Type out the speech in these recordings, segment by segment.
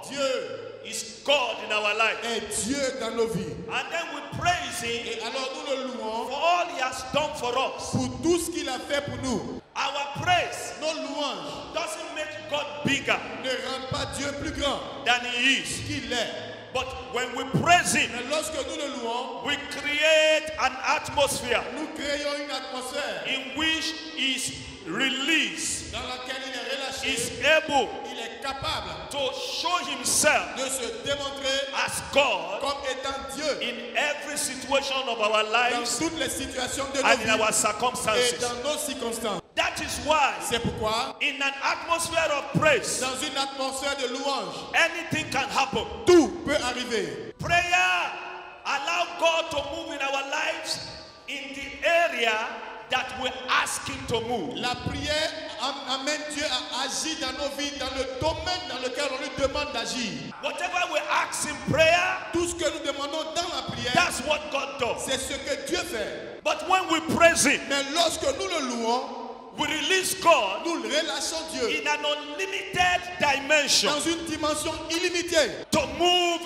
Dieu is God in our life. est Dieu dans nos vies. And then we praise Him Et alors nous le louons for all He has done for us. pour tout ce qu'il a fait pour nous. Our praise Nos louanges doesn't make God bigger ne rendent pas Dieu plus grand than He is. qu'il est. But when we praise Him, Mais lorsque nous le louons, we create an atmosphere nous créons une atmosphère in which His release dans laquelle il est relâché. is able Il est capable to show Himself de se démontrer as God comme étant Dieu in every situation of our dans lives toutes les situations de nos and in vies our et circumstances. dans nos circonstances. That is why C'est pourquoi, in an atmosphere of praise, dans une atmosphère de louange, anything can happen. tout peut arriver. Prayer allow God to move in our lives in the area that we ask Him to move. La prière amène Dieu à agir dans nos vies, dans le domaine dans lequel on lui demande d'agir. Whatever we ask in prayer, Tout ce que nous demandons dans la prière, that's what God does. c'est ce que Dieu fait. But when we praise Him, Mais lorsque nous le louons, we release God nous relâchons Dieu in an unlimited dimension dans une dimension illimitée to move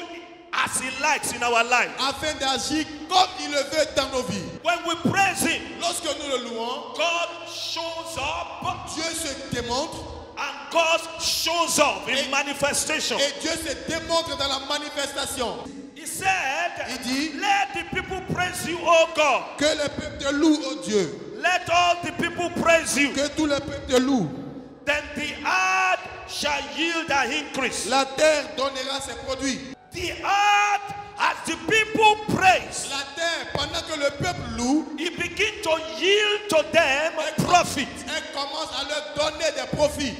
as He likes in our life. afin d'agir comme il le veut dans nos vies. When we praise Him, Lorsque nous le louons, God shows up Dieu se démontre and God shows up in manifestation. et Dieu se démontre dans la manifestation. He said, Il dit let the people praise you, O God. que le peuple te loue, ô Dieu. Let all the people praise you. Que tout le peuple te loue. Then the earth shall yield an increase. La terre donnera ses produits. The earth, as the people praise, La terre, pendant que le peuple loue, it begin to yield to them profit. elle commence à leur donner des profits.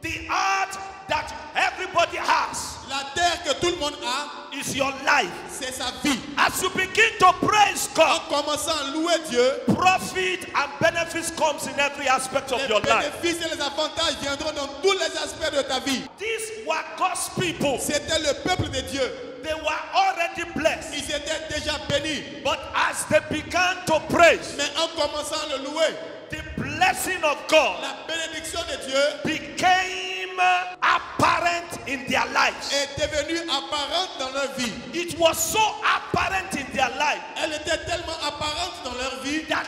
The earth that everybody has La terre que tout le monde a, is your life. c'est sa vie. As you begin to praise En God, commençant à louer Dieu, profit and benefits comes in every aspect of les your life. bénéfices et les avantages viendront dans tous les aspects de ta vie. These were God's people. C'était le peuple de Dieu. They were already blessed. Ils étaient déjà bénis. But as they began to praise, Mais en commençant à le louer, the blessing of God la bénédiction de Dieu became apparent in their lives. est devenue apparente dans leur vie. It was so apparent in their life Elle était tellement apparente dans leur vie that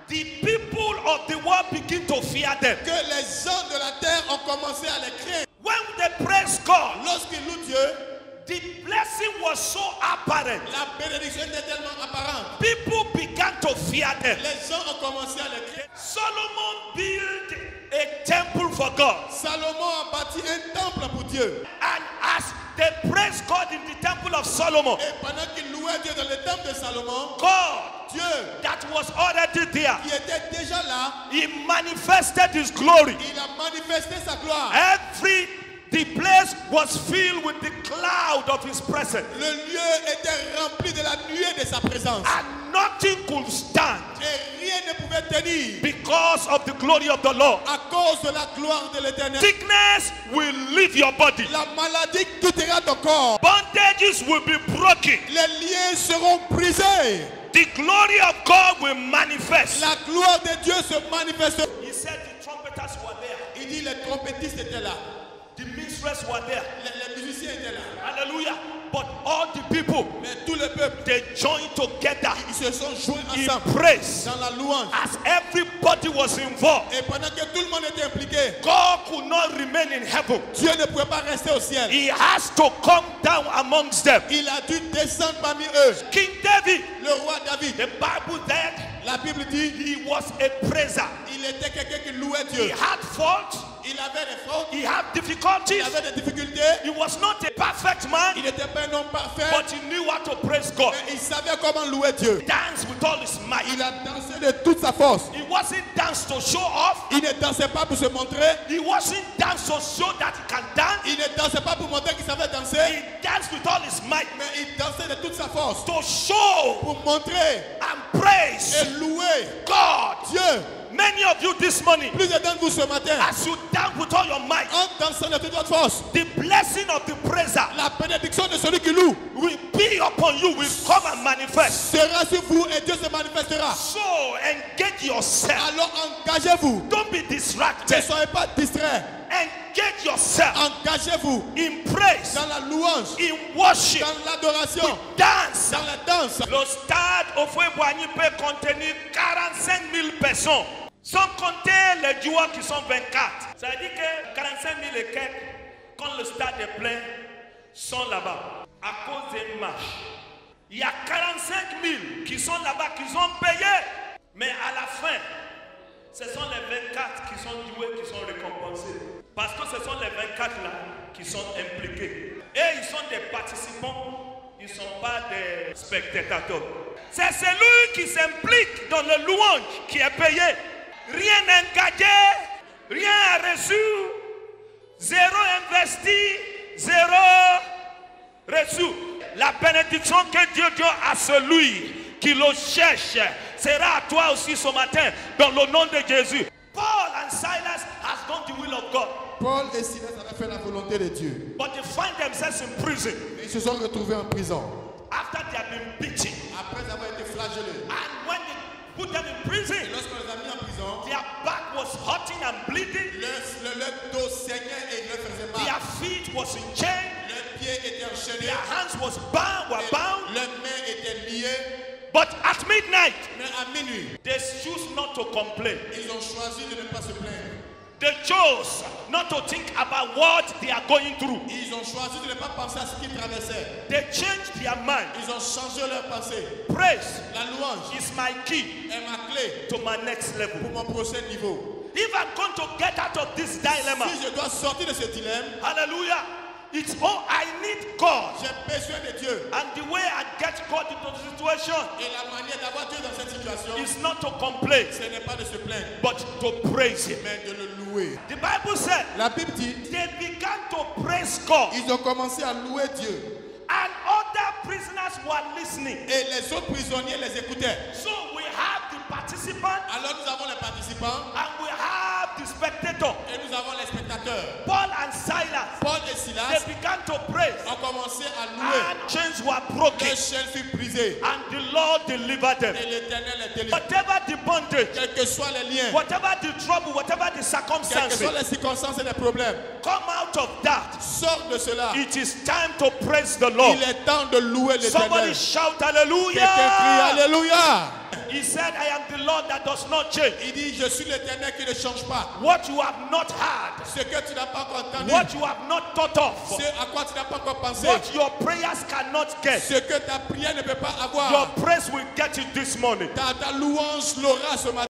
the people of the world begin to fear them. que les gens de la terre ont commencé à les craindre. When they praise God, Lorsqu'ils louent Dieu, the blessing was so apparent. la bénédiction était tellement apparente. People began to fear them. Les gens ont commencé à les craindre. Solomon built a temple for God. Salomon a bâti un temple pour Dieu. And as they praised God in the temple of Solomon, Et pendant qu'il louait Dieu dans le temple de Salomon, God Dieu that was already there, qui était déjà là, He manifested His glory. il a manifesté sa gloire. The place was filled with the cloud of His presence. Le lieu était rempli de la nuée de sa présence. And nothing could stand Et rien ne pouvait tenir because of the glory of the Lord. à cause de la gloire de l'Éternel. Sickness will leave your body. La maladie quittera ton corps. Bondages will be broken. Les liens seront brisés. The glory of God will manifest. La gloire de Dieu se manifeste. He said the trumpeters were there. Il dit les trompettistes étaient là. The minstrels were there. Les musiciens étaient là. Hallelujah. But all the people, Mais tout le peuple, they joined together ils se sont joints in ensemble praise. dans la louange. As everybody was involved, Et pendant que tout le monde était impliqué, God could not remain in heaven. Dieu ne pouvait pas rester au ciel. He has to come down amongst them. Il a dû descendre parmi eux. King David, Le roi David, the Bible said, la Bible dit, he was a praiser. il était quelqu'un qui louait He Dieu. had faults, Il avait des fautes, he had il difficulties. avait des difficultés. He was not a perfect man, Il n'était pas un homme parfait, but he knew how to praise God. mais il savait comment louer Dieu. Dance with all his might. Il a dansé de toute sa force. He wasn't dance to show off. Il ne dansait pas pour se montrer. He wasn't dance to show that he can dance. Il ne dansait pas pour montrer qu'il savait danser. He danced with all his might Mais il dansait de toute sa force to show pour montrer and praise et louer God. Dieu. Many of you this morning, Plusieurs d'entre vous ce matin, as you dance with all your might, en dansant de toute votre force, the blessing of the praiser la bénédiction de celui qui loue will be upon you, will come and manifest. sera sur vous et Dieu se manifestera. So engage yourself. Alors engagez-vous. Don't be Ne distracted. soyez pas distraits. Engage yourself Engagez-vous in praise, dans la louange, in worship, dans l'adoration, dance. dans la danse. Le stade Houphouët-Boigny peut contenir 45 000 personnes. Sans compter les joueurs qui sont 24. Ça veut dire que 45 000 et quelques, quand le stade est plein, sont là-bas. À cause des marches. Il y a 45 000 qui sont là-bas, qui ont payé. Mais à la fin, ce sont les 24 qui sont joués, qui sont récompensés. Parce que ce sont les 24 là qui sont impliqués. Et ils sont des participants, ils ne sont pas des spectateurs. C'est celui qui s'implique dans le louange qui est payé. Rien engagé, rien reçu, zéro investi, zéro reçu. La bénédiction que Dieu donne à celui qui le cherche sera à toi aussi ce matin dans le nom de Jésus. Paul and Silas has done the will of God. Paul et Silas avaient fait la volonté de Dieu. But they find themselves in prison. Ils se sont retrouvés en prison. After they have been beaten. Après avoir été flagellés. And when they put them in prison, Et lorsqu'on les a mis en prison, their back was hurting and bleeding. leur dos saignait et il leur faisait mal. Their feet was in chain. Leurs pieds étaient enchaînés. Their hands was bound, were bound. Leurs mains étaient liées. But at midnight, Mais à minuit, they choose not to complain. ils ont choisi de ne pas se plaindre. They chose not to think about what they are going through. Ils ont choisi de ne pas penser à ce qu'ils traversaient. They changed their mind. Ils ont changé leur pensée. Praise La louange is my key est ma clé to my next level. pour mon prochain niveau. If I'm going to get out of this dilemma, Si je dois sortir de ce dilemme, hallelujah, it's I need God. j'ai besoin de Dieu. And the way I get God into the situation Et la manière d'avoir Dieu dans cette situation, is not to complain, ce n'est pas de se plaindre, but to praise Him. mais de le louer. The Bible said La Bible dit, they began to praise God, ils ont commencé à louer Dieu. and other prisoners were listening. Et les autres prisonniers les écoutaient. So we have the participants Alors nous avons les participants and we have the spectators. et nous avons les spectateurs. Paul and Silas, Paul et they Silas began to praise, ont commencé à louer. and chains were broken, Les chaînes furent brisées and the Lord delivered them. et l'Éternel les délivre. Whatever the bondage, Quels que soient les liens, whatever the trouble, whatever the quelles que circumstances, soient les circonstances et les problèmes, come out of that. sors de cela. It is time to praise the Lord. Il est temps de louer Somebody l'Éternel. shout Quelqu'un crie hallelujah. Alléluia. He said, I am the Lord that does not change. Il dit, je suis l'Éternel qui ne change pas. What you have not had, Ce que tu n'as pas encore entendu, what you have not thought of, ce à quoi tu n'as pas encore pensé, what your prayers cannot get, ce que ta prière ne peut pas your avoir, praise will get it this morning. ta louange l'aura ce matin.